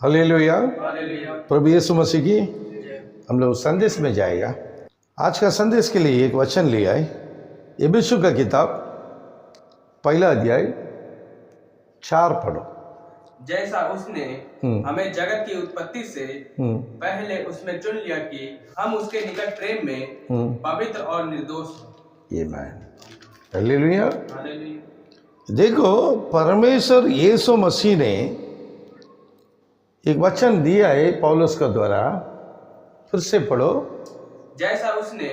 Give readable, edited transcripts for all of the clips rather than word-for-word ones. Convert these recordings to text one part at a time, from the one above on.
Hallelujah. प्रभु यीशु मसीह की हम लोग संदेश में जाएगा। आज का संदेश के लिए एक वचन लिया है, यबिशु का किताब पहला अध्याय 4 पढ़ो। जैसा उसने हमें जगत की उत्पत्ति से पहले उसमें चुन लिया कि हम उसके निकट प्रेम में पवित्र और निर्दोष हों। ये मैं हालेलुया। देखो, परमेश्वर यीशु मसीह ने एक वचन दिया है पौलुस का द्वारा, फिर से पढ़ो। जैसा उसने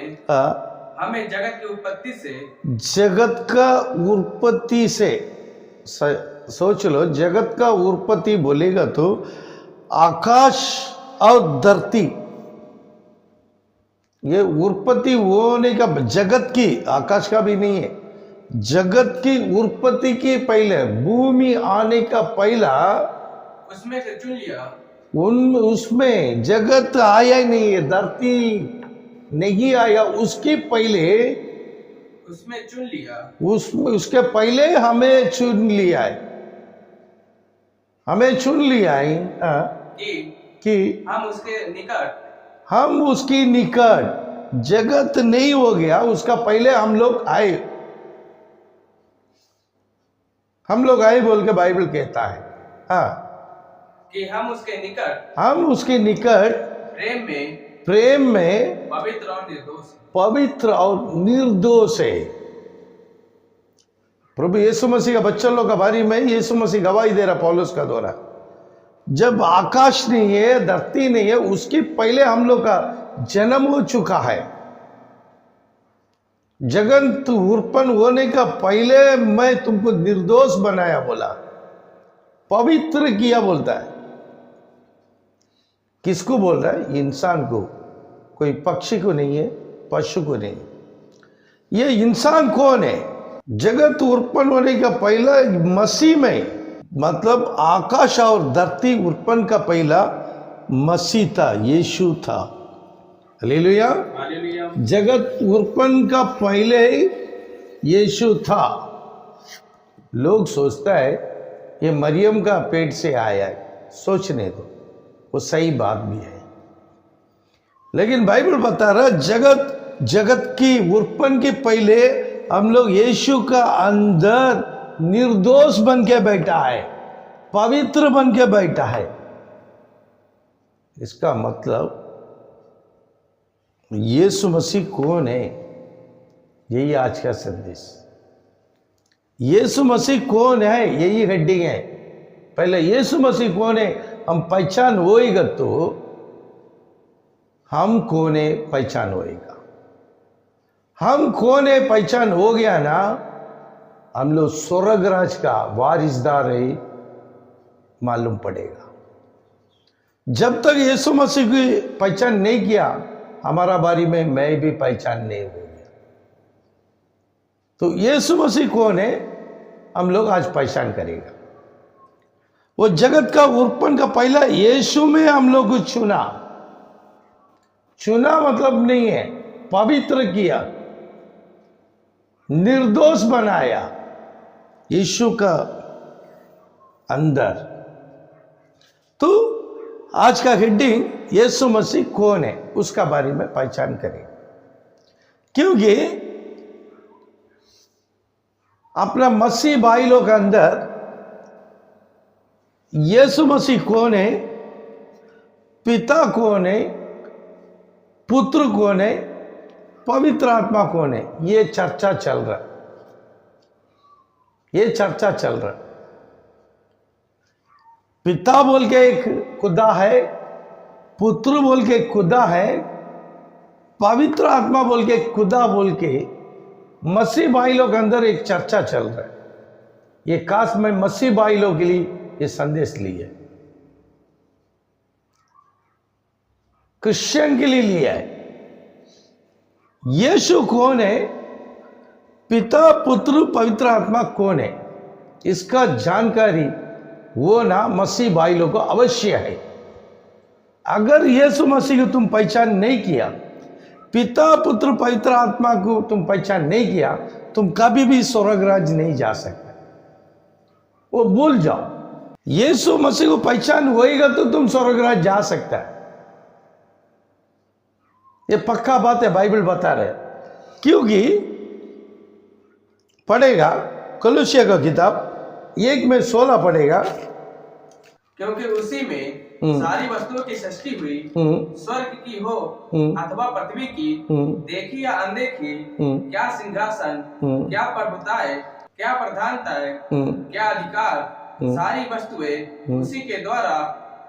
हमें जगत की उत्पत्ति से, जगत का उत्पत्ति से, सोच लो, जगत का उत्पत्ति बोलेगा तो आकाश और धरती, ये उत्पत्ति होने का, जगत की, आकाश का भी नहीं है, जगत की उत्पत्ति के पहले, भूमि आने का पहला उसमें से चुन लिया। उसमें जगत आया ही नहीं है, धरती नहीं आया, उसके पहले उसमें चुन लिया, उसके पहले हमें चुन लिया है, हमें चुन लिया है कि हम उसकी निकट, जगत नहीं हो गया उसका पहले हम लोग आए, बोल के बाइबल कहता है कि हम उसके निकट प्रेम में पवित्र और निर्दोष है। प्रभु यीशु मसीह का बच्चों लोग के बारे में यीशु मसीह गवाही दे रहा पौलुस का द्वारा, जब आकाश नहीं है, धरती नहीं है, उसके पहले हम लोग का जन्म हो चुका है। जगत उत्पन्न होने का पहले मैं तुमको निर्दोष बनाया, बोला, पवित्र किया बोलता है। किसको बोल रहा है? इंसान को, कोई पक्षी को नहीं है, पशु को नहीं। ये इंसान कौन है? जगत उत्पन्न होने का पहला मसीह में, मतलब आकाश और धरती उत्पन्न का पहला मसीह था, यीशु था। हालेलुया। जगत उत्पन्न का पहले यीशु था। लोग सोचता है ये मरियम का पेट से आया है, सोचने दो, वो सही बात भी है, लेकिन बाइबल बता रहा जगत की उत्पन्न के पहले हम लोग यीशु का अंदर निर्दोष बन के बैठा है, पवित्र बन के बैठा है। इसका मतलब यीशु मसीह कौन है? यही आज का संदेश। यीशु मसीह कौन है, यही हेडिंग है। पहले यीशु मसीह कौन है हम पहचान होएगा तो हम कौन है पहचान होएगा। हम कौन है पहचान हो गया ना, हम लोग स्वर्ग राज का वारिसदार है मालूम पड़ेगा। जब तक यीशु मसीह की पहचान नहीं किया, हमारा बारी में मैं भी पहचान नहीं हो गया। तो यीशु मसीह कौन है हम लोग आज पहचान करेगा। वो जगत का उत्पन्न का पहला यीशु में हम लोग को चुना मतलब नहीं है, पवित्र किया, निर्दोष बनाया यीशु का अंदर। तो आज का हेडिंग यीशु मसीह कौन है उसका बारे में पहचान करें, क्योंकि अपना मसीह भाई लोग के अंदर यीशु मसीह कौन है, पिता कौन है, पुत्र कौन है, पवित्र आत्मा कौन है, ये चर्चा चल रहा, पिता बोल के एक खुदा है, पुत्र बोल के खुदा है, पवित्र आत्मा बोल के खुदा बोल के मसीह भाई लोग के अंदर एक चर्चा चल रहा है। ये खास मैं मसीह भाई लोग के लिए ये संदेश लिए, क्रिश्चियन के लिए लिया है। यीशु कौन है, पिता पुत्र पवित्र आत्मा कौन है, इसका जानकारी वो ना मसीह भाई लोग को अवश्य है। अगर यीशु मसीह को तुम पहचान नहीं किया, पिता पुत्र पवित्र आत्मा को तुम पहचान नहीं किया, तुम कभी भी स्वर्ग राज्य नहीं जा सकते, वो भूल जाओ। यीशु मसीह को पहचान होएगा तो तुम स्वर्गराज जा सकता है। ये पक्का बात है, बाइबल बता रहे। क्योंकि पढ़ेगा कोलोसिया का किताब 1:16 पढ़ेगा, क्योंकि उसी में सारी वस्तुओं की सृष्टि हुई, स्वर्ग की हो अथवा पृथ्वी की, देखी या अनदेखी, क्या सिंहासन, क्या प्रभुताएं, क्या प्रधानताएं, क्या अधिकार, सारी वस्तुएं उसी के द्वारा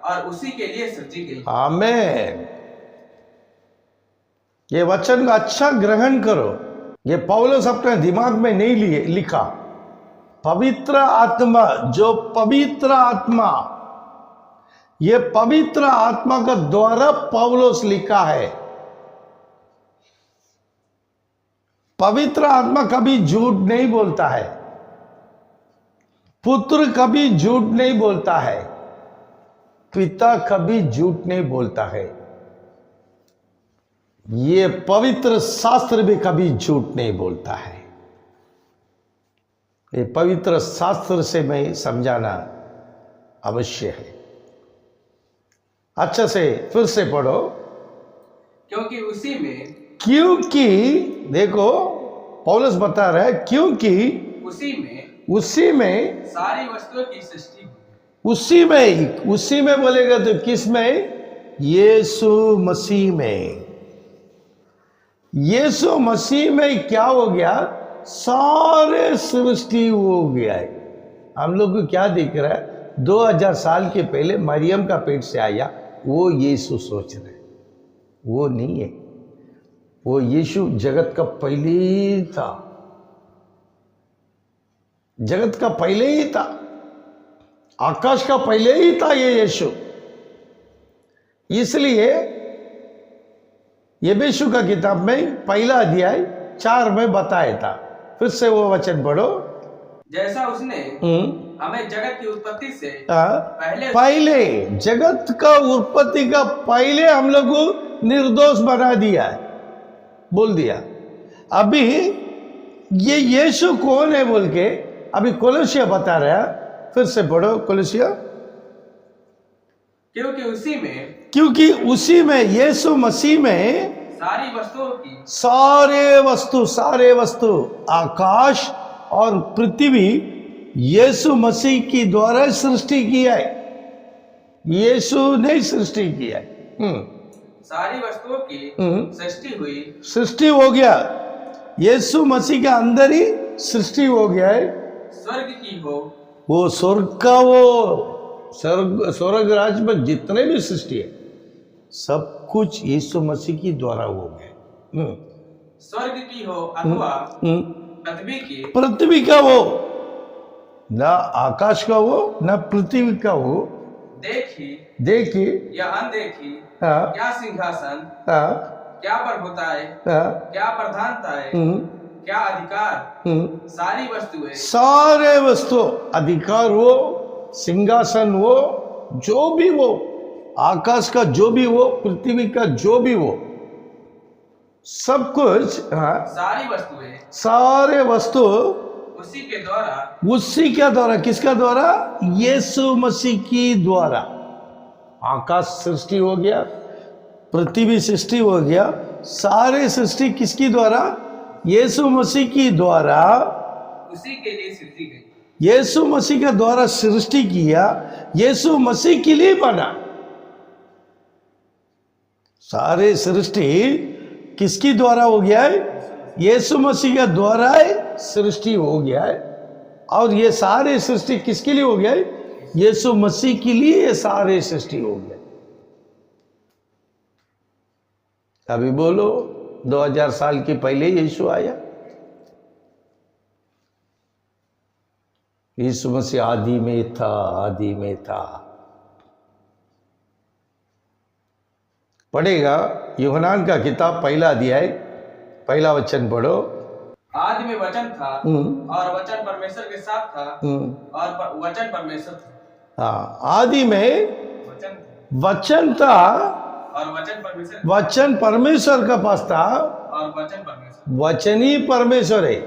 और उसी के लिए सृजी गई। आमीन। ये वचन का अच्छा ग्रहण करो। ये पौलुस अपने दिमाग में नहीं लिए लिखा। पवित्र आत्मा, जो पवित्र आत्मा, ये पवित्र आत्मा का द्वारा पौलुस लिखा है। पवित्र आत्मा कभी झूठ नहीं बोलता है, पुत्र कभी झूठ नहीं बोलता है, पिता कभी झूठ नहीं बोलता है, ये पवित्र शास्त्र भी कभी झूठ नहीं बोलता है। ये पवित्र शास्त्र से मैं समझाना अवश्य है। अच्छा से फिर से पढ़ो। क्योंकि उसी में, क्योंकि देखो पौलुस बता रहा है, क्योंकि उसी में सारी वस्तुओं की सृष्टि हुई। उसी में बोलेगा तो किस में? यीशु मसीह में। यीशु मसीह में क्या हो गया? सारे सृष्टि हो गया है। हम लोग को क्या दिख रहा है? 2000 साल के पहले मरियम का पेट से आया, वो यीशु सोच रहे, वो नहीं है। वो यीशु जगत का पहले ही था, जगत का पहले ही था, आकाश का पहले ही था ये यीशु। इसलिए यबेशु का किताब में पहला अध्याय 4 में बताया था। फिर से वो वचन पढ़ो। जैसा उसने हमें जगत की उत्पत्ति से पहले जगत का उत्पत्ति का पहले हम लोग को निर्दोष बना दिया है, बोल दिया। अभी ये यीशु कौन है बोल के अभी कोलोसिया बता रहा। फिर से पढ़ो कोलोसिया। क्योंकि उसी में यीशु मसीह में सारे वस्तु आकाश और पृथ्वी यीशु मसीह की द्वारा सृष्टि किया है। यीशु ने सृष्टि किया है। सारी वस्तुओं की सृष्टि हो गया। यीशु मसीह के अंदर ही सृष्टि हो गया है। स्वर्ग की हो, वो स्वर्ग का, वो स्वर्ग राज्य में जितने भी सृष्टि है सब कुछ यीशु मसीह की द्वारा हो गए। स्वर्ग की हो अथवा पृथ्वी का वो, ना आकाश का वो ना पृथ्वी का वो, देखी या अनदेखी, हाँ, क्या सिंहासन, हाँ, क्या प्रभुताएं, हाँ, क्या प्रधानताएं, क्या अधिकार, सारे वस्तु, अधिकार हो, सिंहासन हो, जो भी वो, आकाश का जो भी वो, पृथ्वी का जो भी वो, सब कुछ, हाँ, सारे वस्तु उसी के द्वारा, किसका द्वारा? यीशु मसीह की द्वारा। आकाश सृष्टि हो गया, पृथ्वी सृष्टि हो गया, सारे सृष्टि किसकी द्वारा? यीशु मसीह की द्वारा, उसी के लिए सृष्टि गई। यीशु मसीह के द्वारा सृष्टि किया, यीशु मसीह के लिए बना। सारे सृष्टि किसकी द्वारा हो गया है? यीशु मसीह के द्वारा सृष्टि हो गया है। और ये सारे सृष्टि किसके लिए हो गया है? यीशु मसीह के लिए ये सारे सृष्टि हो गया। अभी बोलो 2000 साल के पहले यीशु आया। यीशु मसीह आदि में था। पढ़ेगा यूहन्ना का किताब पहला अध्याय पहला वचन पढ़ो। आदि में वचन था और वचन परमेश्वर के साथ था और वचन परमेश्वर था। हाँ, आदि में वचन था और वचन परमेश्वर का पास था और वचन ही परमेश्वर है।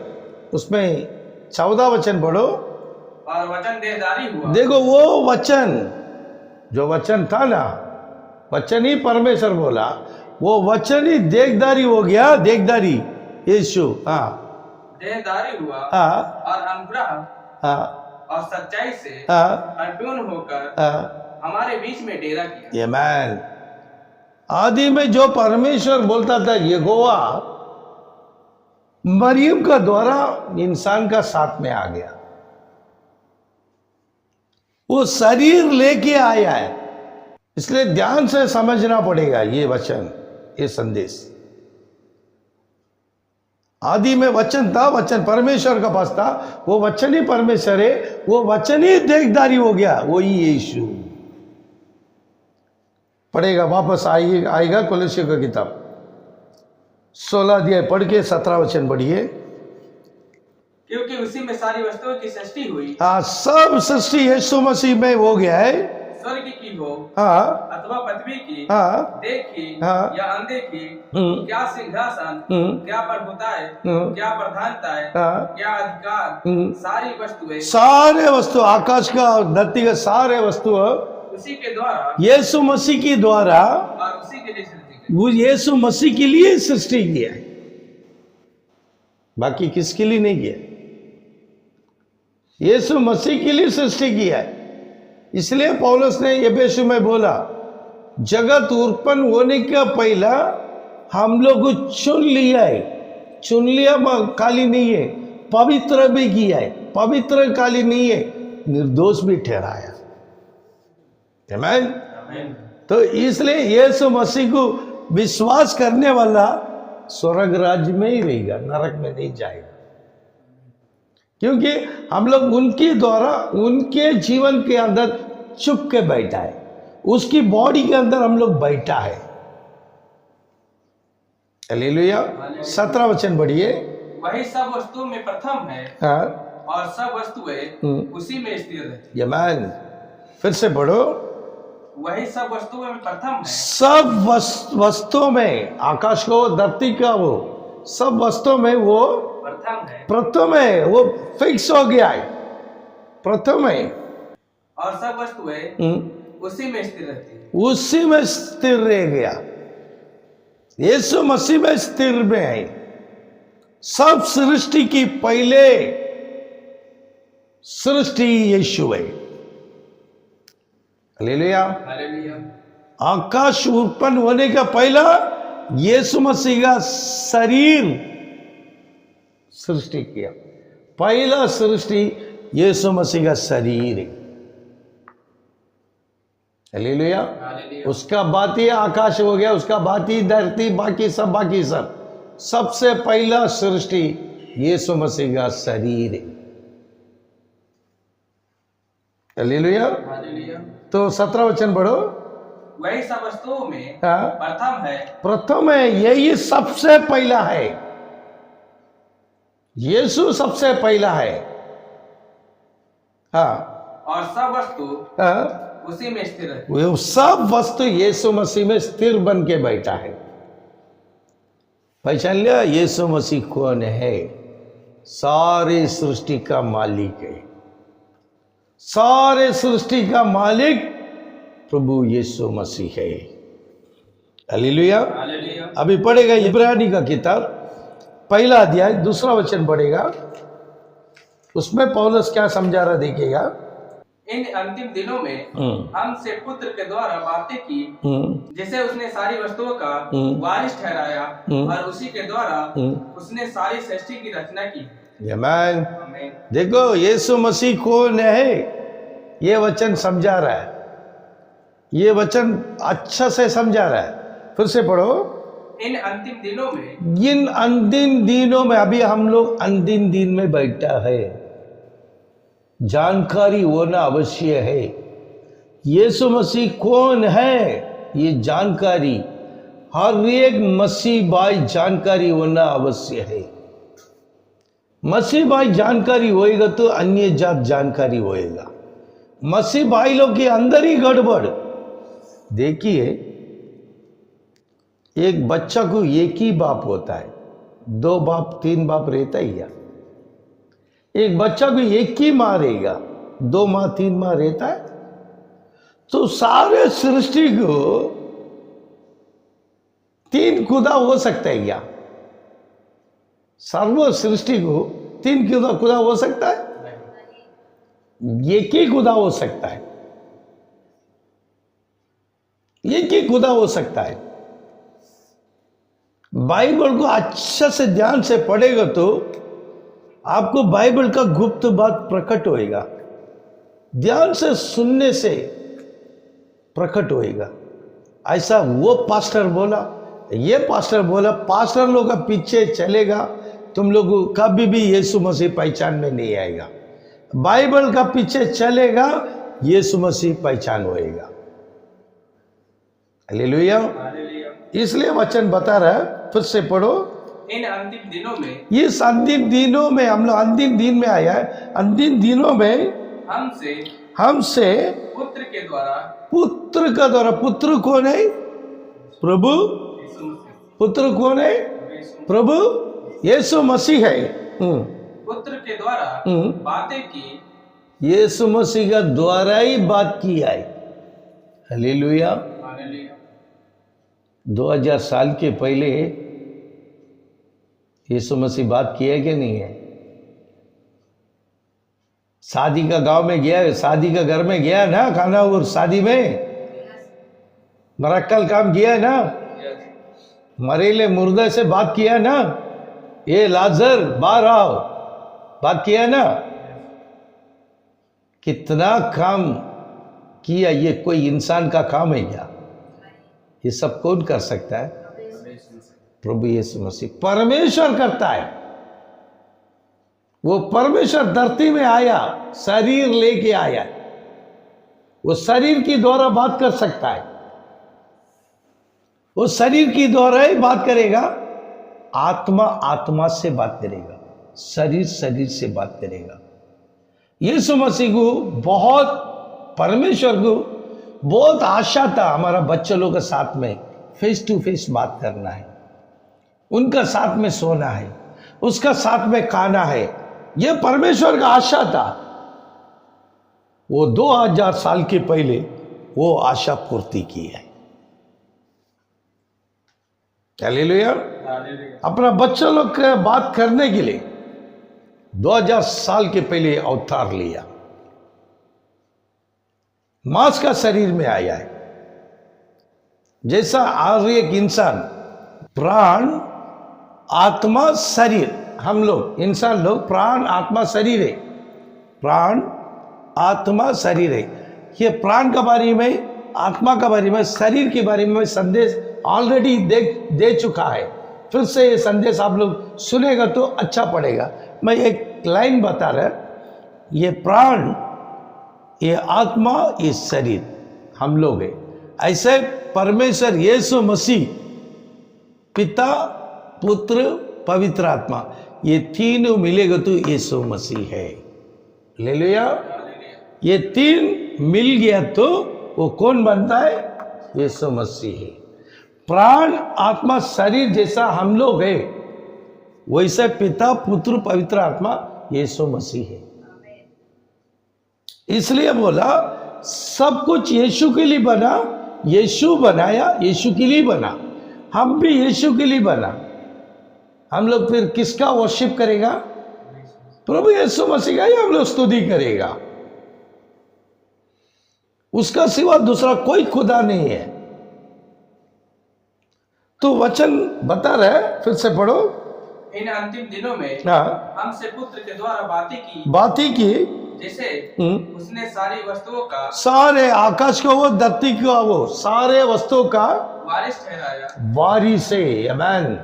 उसमें 14 वचन पढ़ो। और वचन देहधारी हुआ। देखो वो वचन, जो वचन था ना, वचन ही परमेश्वर बोला, वो वचन ही देहधारी हो गया। देहधारी यीशु, हाँ, देहधारी हुआ हाँ, और अनुग्रह हाँ, और सच्चाई से हाँ, परिपूर्ण होकर हाँ। हमारे बीच में डेरा किया। ये मैन, आदि में जो परमेश्वर बोलता था यहोवा, मरियम का द्वारा इंसान का साथ में आ गया। वो शरीर लेके आया है, इसलिए ध्यान से समझना पड़ेगा ये वचन, ये संदेश। आदि में वचन था, वचन परमेश्वर का पास था, वो वचन ही परमेश्वर है, वो वचन ही देहधारी हो गया, वो ही यीशु। पढ़ेगा, वापस आएगा कोलोसियों का किताब 16 अध्याय पढ़ के 17 वचन पढ़िए। क्योंकि उसी में सारी वस्तुओं की सृष्टि हुई। हाँ, सब सृष्टि यीशु मसीह में हो गया है। स्वर्ग की हो हाँ, अथवा पृथ्वी की, हाँ, देखी हाँ, या अनदेखी, हम्म, क्या सिंहासन, क्या प्रभुताएं, क्या प्रधानताएं, हाँ, क्या अधिकार, सारी वस्तुएं सारे वस्तु, आकाश का और धरती का सारे वस्तु उसी के द्वारा यीशु मसीह के द्वारा, और उसी के लिए सृष्टि की। वो यीशु मसीह के लिए सृष्टि किया है, बाकी किसके लिए नहीं किया। यीशु मसीह के लिए सृष्टि किया है। इसलिए पौलुस ने एफेसु में बोला, जगत उत्पन्न होने का पहला हम लोग को चुन लिया है। चुन लिया खाली नहीं है, पवित्र भी किया है। पवित्र खाली नहीं है, निर्दोष भी ठहराया। आमीन। तो इसलिए यीशु मसीह को विश्वास करने वाला स्वर्ग राज्य में ही रहेगा, नरक में नहीं जाएगा। क्योंकि हम लोग उनके द्वारा, उनके जीवन के अंदर छुप के बैठा है, उसकी बॉडी के अंदर हम लोग बैठा है। हालेलुया। 17 वचन बढ़िए। वही सब वस्तुओं में प्रथम है, हाँ, और सब वस्तुएं उसी में स्थिर रहती। यमैन, फिर से पढ़ो। वही सब वस्तुओं में प्रथम है। सब वस्तुओं में, आकाश को, धरती का, वो सब वस्तुओं में वो प्रथम है, प्रथम है। वो फिक्स हो गया है, प्रथम है। और सब वस्तुएं उसी में स्थिर रहती। उसी में स्थिर रह गया, यीशु मसीह में स्थिर में है। सब सृष्टि की पहले सृष्टि यीशु है। हालेलुया। हालेलुया। आकाश उत्पन्न होने का पहला यीशु मसीह का शरीर सृष्टि किया। पहला सृष्टि यीशु मसीह का शरीर है। हालेलुया। हालेलुया। उसका बाद ही आकाश हो गया, उसका बाद ही धरती, बाकी सब। सबसे पहला सृष्टि यीशु मसीह का शरीर है। हालेलुया। हालेलुया। तो 17 वचन पढ़ो। वही सब वस्तुओं में हाँ, प्रथम है। प्रथम है, यही सबसे पहला है। यीशु सबसे पहला है। हाँ, और सब वस्तु हाँ, उसी में स्थिर है। वो सब वस्तु यीशु मसीह में स्थिर बन के बैठा है। पहचान लिया यीशु मसीह कौन है? सारी सृष्टि का मालिक है। सारे सृष्टि का मालिक प्रभु यीशु मसीह है। हालेलुया। हालेलुया। अभी पढ़ेगा इब्रानी का किताब 1 अध्याय 2 वचन पढ़ेगा। उसमें पौलुस क्या समझा रहा देखिएगा। इन अंतिम दिनों में हमसे पुत्र के द्वारा बातें की, जिसे उसने सारी वस्तुओं का वारिस ठहराया, और उसी के द्वारा उसने सारी सृष्टि की रचना की। आमीन। आमीन। देखो यीशु मसीह कौन है, ये वचन समझा रहा है। ये वचन अच्छा से समझा रहा है। फिर से पढ़ो। इन अंतिम दिनों में, इन अंतिम दिनों में, अभी हम लोग अंतिम दिन में बैठा है। जानकारी होना अवश्य है। यीशु मसीह कौन है, ये जानकारी हर एक मसीह भाई जानकारी होना अवश्य है। मसीह भाई जानकारी होएगा तो अन्य जात जानकारी होएगा। मसीह भाई लोग के अंदर ही गड़बड़। देखिए, एक बच्चा को एक ही बाप होता है, 2 बाप 3 बाप रहता ही है। एक बच्चा को एक ही माँ रहेगा, 2 माह 3 माह रहता है। तो सारे सृष्टि को 3 खुदा हो सकता है क्या? सर्व सृष्टि को 3 खुदा हो सकता है? एक ही खुदा हो सकता है, एक ही खुदा हो सकता है। बाइबल को अच्छा से ध्यान से पढ़ेगा तो आपको बाइबल का गुप्त बात प्रकट होएगा, ध्यान से सुनने से प्रकट होएगा। ऐसा वो पास्टर बोला, ये पास्टर बोला, पास्टर लोग का पीछे चलेगा, तुम लोग कभी भी यीशु मसीह पहचान में नहीं आएगा। बाइबल का पीछे चलेगा, यीशु मसीह पहचान होएगा। हालेलुया। इसलिए वचन बता रहा है, फिर से पढ़ो। इन अंतिम दिनों में, इस अंतिम दिनों में, हम लोग अंतिम दिन में आया है, अंतिम दिनों में हमसे पुत्र के द्वारा, पुत्र का द्वारा, पुत्र कौन है? प्रभु। पुत्र कौन है? प्रभु यीशु मसीह है। पुत्र के द्वारा बातें की, यीशु मसीह का द्वारा ही बात की है। हालेलुया। 2000 साल के पहले यीशु मसीह बात किया कि नहीं है? शादी का गांव में गया, शादी का घर में गया ना खाना, और शादी में मरक्कल काम किया ना, मरेले मुर्दे से बात किया ना, ये लाजर बाहर आओ, बात किया ना। कितना काम किया, ये कोई इंसान का काम है क्या? ये सब कौन कर सकता है? प्रभु यीशु मसीह, परमेश्वर करता है। वो परमेश्वर धरती में आया, शरीर लेके आया, वो शरीर की द्वारा बात कर सकता है, वो शरीर की द्वारा ही बात करेगा। आत्मा आत्मा से बात करेगा, शरीर शरीर से बात करेगा। यीशु मसीह को बहुत, परमेश्वर को बहुत आशा था हमारा बच्चे लोग के साथ में फेस टू फेस बात करना है, उनका साथ में सोना है, उसका साथ में खाना है। यह परमेश्वर का आशा था। वो 2000 साल के पहले वो आशा पूर्ति की है। हालेलुया। अपना बच्चा लोग के बात करने के लिए 2000 साल के पहले अवतार लिया, मांस का शरीर में आया है। जैसा आज एक इंसान प्राण आत्मा शरीर, हम लोग इंसान लोग प्राण आत्मा शरीर है, प्राण आत्मा शरीर है। ये प्राण के बारे में, आत्मा के बारे में, शरीर के बारे में संदेश ऑलरेडी दे चुका है। फिर से ये संदेश आप लोग सुनेगा तो अच्छा पड़ेगा। मैं एक लाइन बता रहा, ये प्राण, ये आत्मा, ये शरीर हम लोग है। ऐसे परमेश्वर यीशु मसीह, पिता पुत्र पवित्र आत्मा, ये तीनों मिलेगा तो यीशु मसीह है। ले लिया, ये तीन मिल गया तो वो कौन बनता है? यीशु मसीह है। प्राण आत्मा शरीर जैसा हम लोग है, वैसे पिता पुत्र पवित्र आत्मा यीशु मसीह है। इसलिए बोला सब कुछ यीशु के लिए बना, यीशु बनाया, यीशु के लिए बना, हम भी यीशु के लिए बना। हम लोग फिर किसका वर्शिप करेगा? प्रभु यीशु मसीह का ही हम लोग स्तुति करेगा। उसका सिवा दूसरा कोई खुदा नहीं है। तो वचन बता रहे, फिर से पढ़ो। इन अंतिम दिनों में हमसे पुत्र के द्वारा बातें की जैसे उसने सारी वस्तुओं का, सारे आकाश का वो, धरती का वो, सारे वस्तुओं का वारिस ठहराया। वारिस है, आमीन,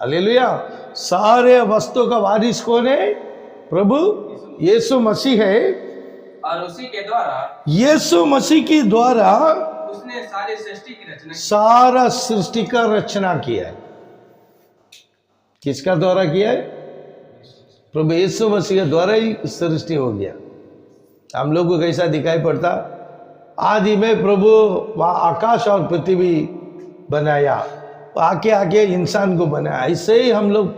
हालेलुया। सारे वस्तुओं का वारिस कौन है? प्रभु यीशु मसीह है। और उसी के द्वारा, यीशु मसीह के द्वारा उसने सारी सृष्टि की रचना, सारा सृष्टि का रचना किया है। किसका द्वारा किया है? प्रभु यीशु मसीह के द्वारा ही सृष्टि हो गया। हम लोग को कैसा दिखाई पड़ता? आदि में प्रभु आकाश और पृथ्वी बनाया, आके आके इंसान को बनाया। ऐसे ही हम लोग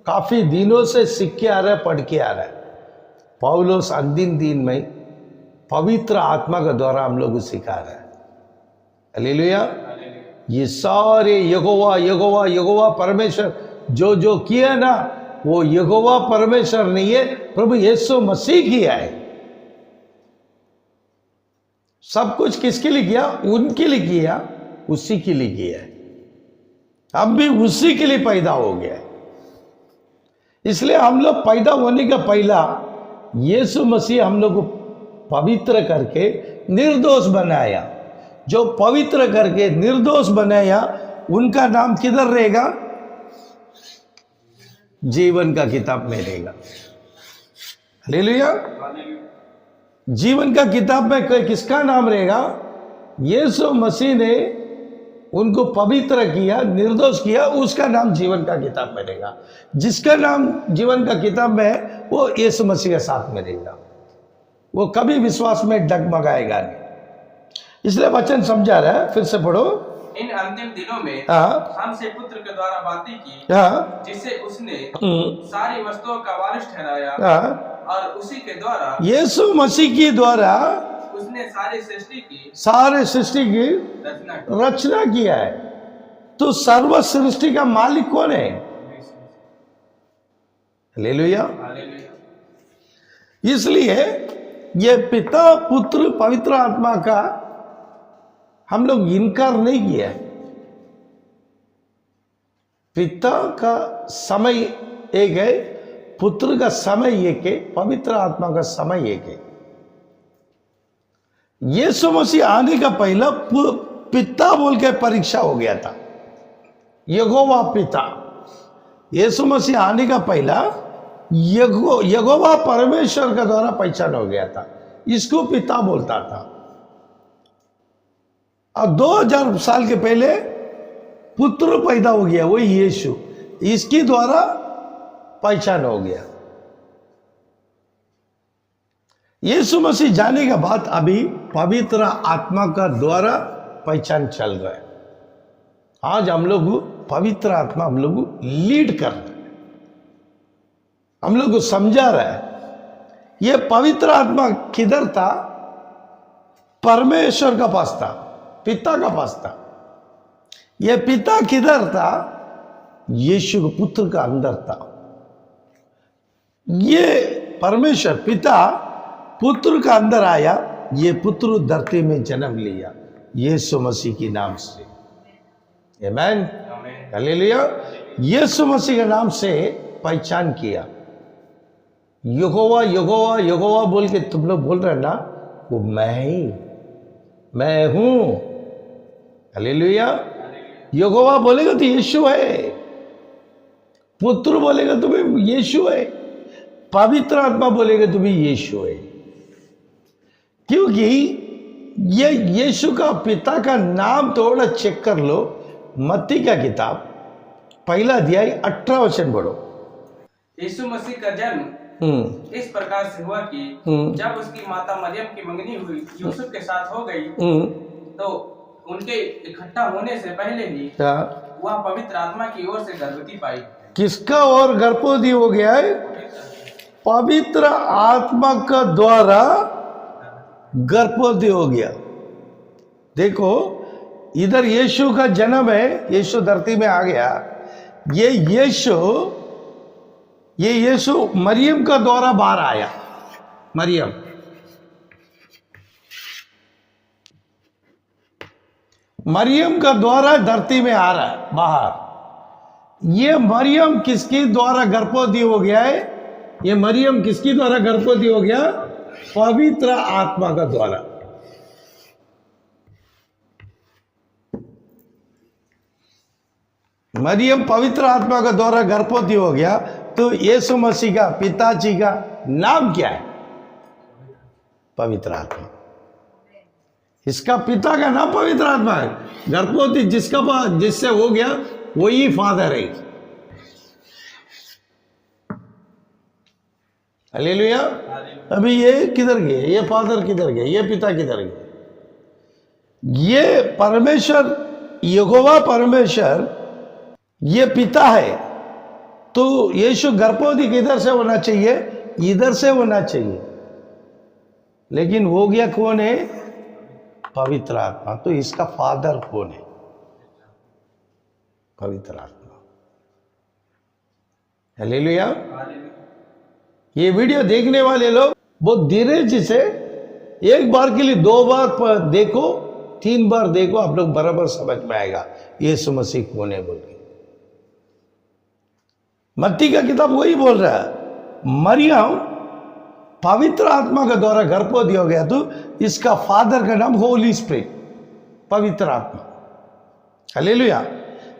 काफी दिनों से सीख के आ रहे, पढ़ के आ रहे। पौलुस अंतिम दिन में पवित्र आत्मा के द्वारा हम लोग को सिखा रहा है। हालेलुया। ये सारे यहोवा यहोवा यहोवा परमेश्वर जो जो किया ना, वो यहोवा परमेश्वर नहीं है, प्रभु यीशु मसीह किया है। सब कुछ किसके लिए किया? उनके लिए किया, उसी के लिए किया है। हम भी उसी के लिए पैदा हो गया है। इसलिए हम लोग पैदा होने का पहला यीशु मसीह हम लोग को पवित्र करके निर्दोष बनाया। जो पवित्र करके निर्दोष बनाया, उनका नाम किधर रहेगा? जीवन का किताब में रहेगा। हालेलुया। जीवन का किताब में किसका नाम रहेगा? यीशु मसीह ने उनको पवित्र किया, निर्दोष किया, उसका नाम जीवन का किताब में रहेगा। जिसका नाम जीवन का किताब में है, वो यीशु मसीह के साथ में रहेगा। वो कभी विश्वास में डगमगाएगा नहीं। इसलिए वचन समझा रहा है, फिर से पढ़ो। इन अंतिम दिनों में हमसे पुत्र के द्वारा बातें की, जिसे उसने सारी वस्तुओं का वारिस ठहराया, और उसी के द्वारा, यीशु मसीह के द्वारा उसने सारे सृष्टि की रचना किया है। तो सर्व सृष्टि का मालिक कौन है? हालेलुया। इसलिए ये पिता पुत्र पवित्र आत्मा का हम लोग इनकार नहीं किया है। पिता का समय एक है, पुत्र का समय एक है, पवित्र आत्मा का समय एक है। यीशु मसीह आने का पहला पिता बोल के परीक्षा हो गया था, यहोवा पिता। यीशु मसीह आने का पहला यहोवा परमेश्वर का द्वारा पहचान हो गया था, इसको पिता बोलता था। और 2000 साल के पहले पुत्र पैदा हो गया, वही यीशु, इसके द्वारा पहचान हो गया। यीशु मसीह जाने के बाद अभी पवित्र आत्मा का द्वारा पहचान चल रहा है। आज हम लोग पवित्र आत्मा हम लोग लीड कर रहे हैं, हम लोग को समझा रहा है। ये पवित्र आत्मा किधर था? परमेश्वर का पास था, पिता का पास था। ये पिता किधर था? यीशु के पुत्र का अंदर था। ये परमेश्वर पिता पुत्र का अंदर आया, ये पुत्र धरती में जन्म लिया यीशु मसीह के नाम से। आमीन, हालेलुया। यीशु मसीह के नाम से पहचान किया। यहोवा यहोवा यहोवा बोल के तुम लोग बोल रहे ना, वो मैं हूं। हालेलुया। यहोवा बोलेगा तो यीशु है, पुत्र बोलेगा तो भी यीशु है, पवित्र आत्मा बोलेगा तो भी यीशु है। क्योंकि ये यीशु का पिता का नाम थोड़ा चेक कर लो। मत्ती का किताब पहला अध्याय 18 वचन पढ़ो। यीशु मसीह का जन्म इस प्रकार से हुआ कि जब उसकी माता मरियम की मंगनी हुई यूसुफ के साथ हो गई, तो उनके इकट्ठा होने से पहले ही वह पवित्र आत्मा की ओर से गर्भवती पाई। किसका और गर्भवती हो गया है? पवित्र आत्मा का द्वारा गर्भवती हो गया। देखो इधर यीशु का जन्म है, यीशु धरती में आ गया। ये यीशु मरियम का द्वारा बाहर आया। मरियम का द्वारा धरती में आ रहा है बाहर। ये मरियम किसके द्वारा गर्भवती हो गया है? ये मरियम किसके द्वारा गर्भवती हो गया? पवित्र आत्मा का द्वारा। मरियम पवित्र आत्मा का द्वारा गर्भवती हो गया। तो यीशु मसीह का पिताजी का नाम क्या है? पवित्र आत्मा। इसका पिता का नाम पवित्र आत्मा है। गर्भवती जिससे हो गया वही फादर है। हालेलुया। अभी ये किधर गए? ये फादर किधर गए? ये पिता किधर गए? ये परमेश्वर यहोवा परमेश्वर ये पिता है। तो यीशु गर्भवती किधर से होना चाहिए? इधर से होना चाहिए, लेकिन हो गया कौन है? पवित्र आत्मा। तो इसका फादर कौन है? पवित्र आत्मा। हालेलुया। ये वीडियो देखने वाले लोग बहुत धीरे से, एक बार के लिए 2 बार देखो, 3 बार देखो, आप लोग बराबर समझ में आएगा यीशु मसीह कौन है बोल के। मत्ती का किताब वही बोल रहा है, मरियम पवित्र आत्मा का द्वारा गर्भवती हो गया, तो इसका फादर का नाम होली स्पिरिट, पवित्र आत्मा। हालेलुया।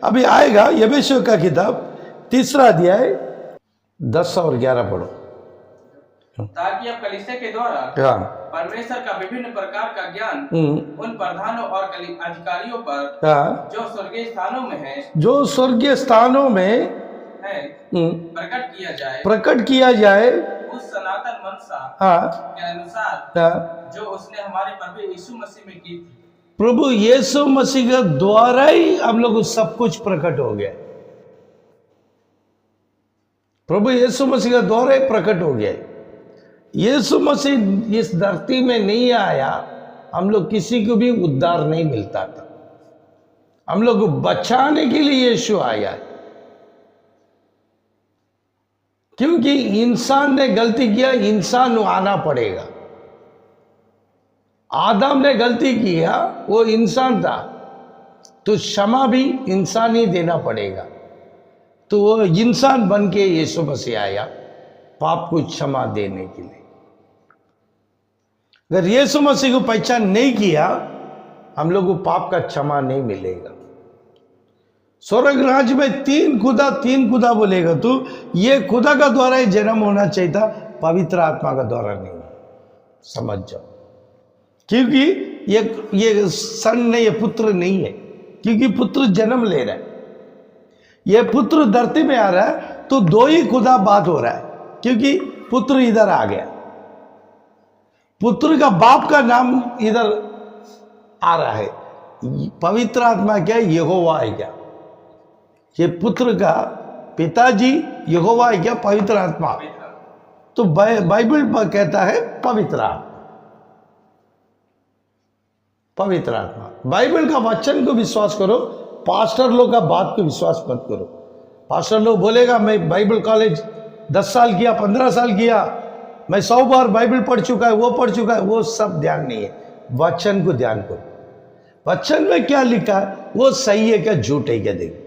अभी आएगा यबेशु का किताब 3 अध्याय 10 और 11 पढ़ो, ताकि अब कलीसिया के द्वारा हाँ, परमेश्वर का विभिन्न प्रकार का ज्ञान उन प्रधानों और अधिकारियों पर हाँ, जो स्वर्गीय स्थानों में है, जो स्वर्गीय स्थानों में है प्रकट किया जाए उस सनातन मनसा हाँ, के अनुसार हाँ, जो उसने हमारे प्रभु यीशु मसीह में की थी। प्रभु यीशु मसीह के द्वारा ही हम लोग को सब कुछ प्रकट हो गया। प्रभु यीशु मसीह के द्वारा ही प्रकट हो गया। यीशु मसीह इस धरती में नहीं आया, हम लोग किसी को भी उद्धार नहीं मिलता था। हम लोग को बचाने के लिए यीशु आया, क्योंकि इंसान ने गलती किया, इंसान आना पड़ेगा। आदम ने गलती किया, वो इंसान था, तो क्षमा भी इंसान ही देना पड़ेगा। तो वो इंसान बन के यीशु मसीह आया पाप को क्षमा देने के लिए। अगर यीशु मसीह को पहचान नहीं किया, हम लोग को पाप का क्षमा नहीं मिलेगा। स्वर्ग राज्य में 3 खुदा बोलेगा, तो ये खुदा का द्वारा ही जन्म होना चाहिए था, पवित्र आत्मा का द्वारा नहीं। समझ जाओ, क्योंकि ये सन नहीं, ये पुत्र नहीं है, क्योंकि पुत्र जन्म ले रहा है। ये पुत्र धरती में आ रहा है, तो 2 ही खुदा बात हो रहा है, क्योंकि पुत्र इधर आ गया, पुत्र का बाप का नाम इधर आ रहा है। पवित्र आत्मा क्या है? यहोवा है क्या? ये पुत्र का पिताजी यहोवा है क्या? पवित्र आत्मा। तो बाइबल कहता है पवित्र आत्मा, पवित्र आत्मा। बाइबल का वचन को विश्वास करो, पास्टर लोग का बात को विश्वास मत करो। पास्टर लोग बोलेगा मैं बाइबल कॉलेज 10 साल किया, 15 साल किया, मैं 100 बार बाइबल पढ़ चुका है, वो पढ़ चुका है, वो सब ध्यान नहीं है। वचन को ध्यान करो, वचन में क्या लिखा है वो सही है क्या झूठ है क्या। देखो,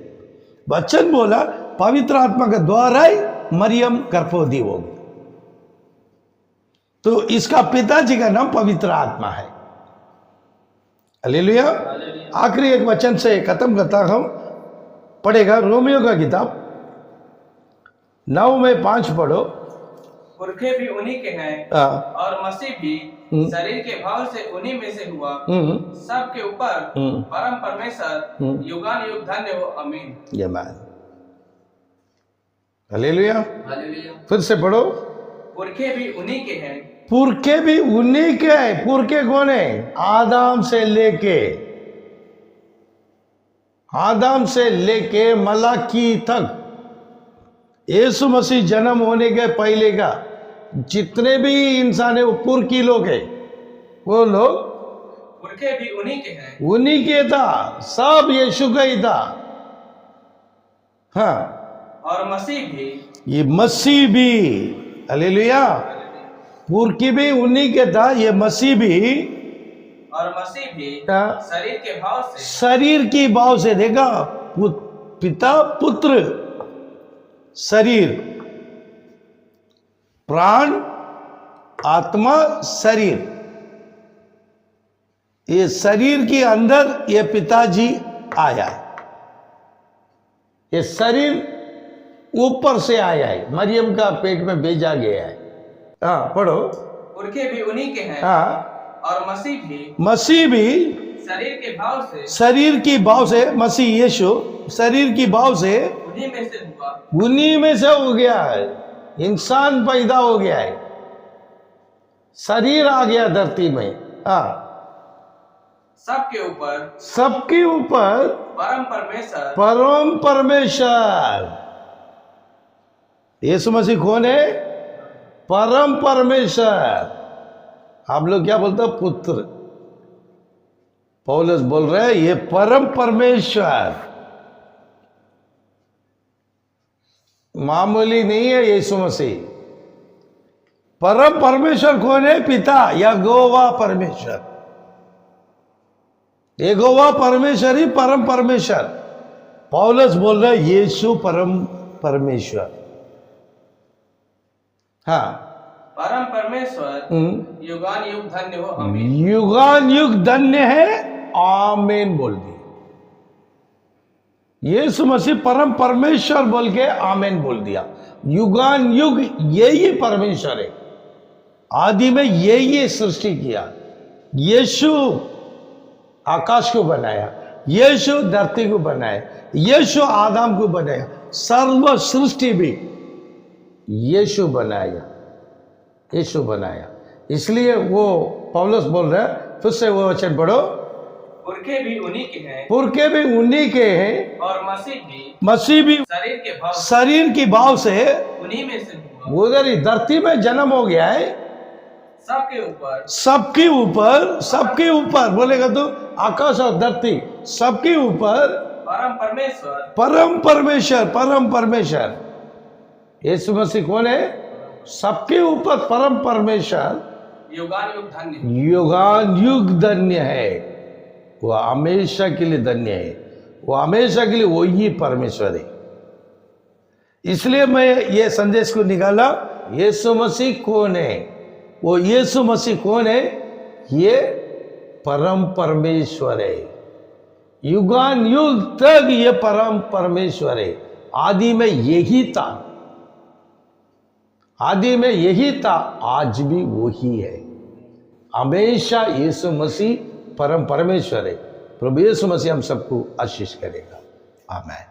वचन बोला पवित्र आत्मा के द्वारा ही मरियम गर्भवती होगी, तो इसका पिताजी का नाम पवित्र आत्मा है। हालेलुया। आखिरी एक वचन से खत्म करता हूं, पढ़ेगा रोमियो का किताब 9 में 5 पढ़ो। पुरखे भी उन्हीं के हैं और मसीह भी शरीर के भाव से उन्हीं में से हुआ, सबके ऊपर परम परमेश्वर युगान युग धन्य हो, आमीन। ये मान। हालेलुया। हालेलुया। फिर से पढ़ो। पुरखे भी उन्हीं के हैं, पुरखे भी उन्हीं के हैं। पुरखे कौन है? आदम से लेके मलाकी तक, यीशु मसीह जन्म होने के पहले का जितने भी इंसान है वो पुरखी लोग है। वो लोग पुरखे भी उन्हीं के हैं, उन्हीं के था, सब यीशु का ही था। हाँ, और मसीह भी, ये मसीह भी, हालेलुया, पुरखी भी उन्हीं के था, ये मसीह भी, और मसीह भी शरीर के भाव से, शरीर की भाव से, देखा, पिता पुत्र, शरीर, प्राण, आत्मा, शरीर, ये शरीर के अंदर ये पिताजी आया है। ये शरीर ऊपर से आया है, मरियम का पेट में भेजा गया है। हाँ, पढ़ो। पुरखे भी उन्हीं के हैं, हाँ, और मसीह भी शरीर के भाव से, शरीर की भाव से, मसीह यीशु शरीर की भाव से उन्हीं में से हुआ, उन्हीं में से हो गया है। इंसान पैदा हो गया है, शरीर आ गया धरती में। हाँ, सबके ऊपर परम परमेश्वर। यीशु मसीह कौन है? परम परमेश्वर। आप लोग क्या बोलते हो? पुत्र। पौलुस बोल रहे हैं ये परम परमेश्वर, मामूली नहीं है यीशु मसीह। परम परमेश्वर कौन है? पिता, यहोवा परमेश्वर। यहोवा परमेश्वर ही परम परमेश्वर। पौलुस बोल रहे यीशु परम परमेश्वर। हाँ, परम परमेश्वर युगान युग धन्य हो, आमीन। युगान युग धन्य है, आमीन बोल दिया। यीशु मसीह परम परमेश्वर बोल के आमीन बोल दिया। युगान युग यही परमेश्वर है, आदि में यही सृष्टि किया। यीशु आकाश को बनाया, यीशु धरती को बनाया, यीशु आदम को बनाया, सर्व सृष्टि भी यीशु बनाया, यीशु बनाया। इसलिए वो पौलुस बोल रहे हैं, फिर से वो वचन पढ़ो, पुरखे भी उन्हीं के हैं, पुरखे भी उन्हीं के हैं, और मसीह भी शरीर की भाव से उन्हीं में से हुआ। उधर ही धरती में जन्म हो गया है। सबके ऊपर बोलेगा तो आकाश और धरती, सबके ऊपर परम परमेश्वर यीशु मसीह कौन है? सबके ऊपर परम परमेश्वर, युगान युग धन्य है। वो हमेशा के लिए धन्य है, वो हमेशा के लिए वही परमेश्वर है। इसलिए मैं ये संदेश को निकाला, यीशु मसीह कौन है? वो यीशु मसीह कौन है? ये परम परमेश्वर है, युगान युग तक ये परम परमेश्वर है। आदि में यही था, आदि में यही था, आज भी वही है। हमेशा यीशु मसीह परम परमेश्वर है। प्रभु यीशु मसीह हम सबको आशीष करेगा। आमीन।